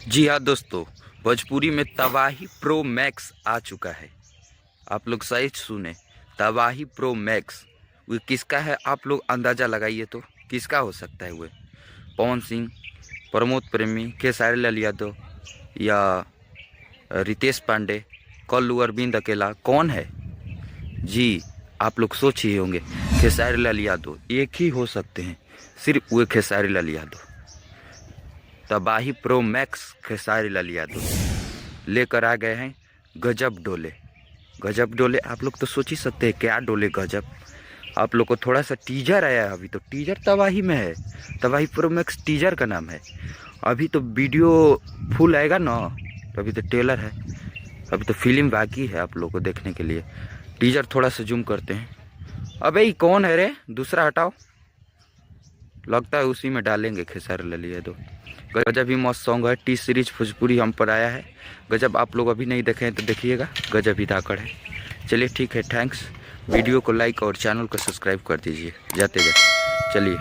जी हाँ दोस्तों, भोजपुरी में तबाही प्रो मैक्स आ चुका है। आप लोग सही सुने, तबाही प्रो मैक्स। वो किसका है आप लोग अंदाज़ा लगाइए तो किसका हो सकता है? वो पवन सिंह, प्रमोद प्रेमी, खेसारी लाल यादव या रितेश पांडे, कल्लू अरविंद अकेला, कौन है? जी, आप लोग सोच ही होंगे, खेसारी लाल यादव एक ही हो सकते हैं, सिर्फ वो खेसारी लाल यादव। तबाही प्रो मैक्स खेसारी लाल यादव लेकर आ गए हैं गजब डोले। गजब डोले आप लोग तो सोच ही सकते हैं क्या डोले गजब। आप लोग को थोड़ा सा टीजर आया है, अभी तो टीजर तबाही में है। तबाही प्रो मैक्स टीजर का नाम है। अभी तो वीडियो फुल आएगा ना, तो अभी तो ट्रेलर है, अभी तो फिल्म बाकी है आप लोग को देखने के लिए। टीजर थोड़ा सा जूम करते हैं। अबे ये कौन है रे? दूसरा हटाओ, लगता है उसी में डालेंगे खेसारी लाल यादव। गजब ही मस्त सॉन्ग है, टी सीरीज भोजपुरी हम पर आया है। गजब आप लोग अभी नहीं देखे हैं तो देखिएगा, गजब ही धाकड़ है। चलिए ठीक है, थैंक्स। वीडियो को लाइक और चैनल को सब्सक्राइब कर दीजिए जाते जाते। चलिए।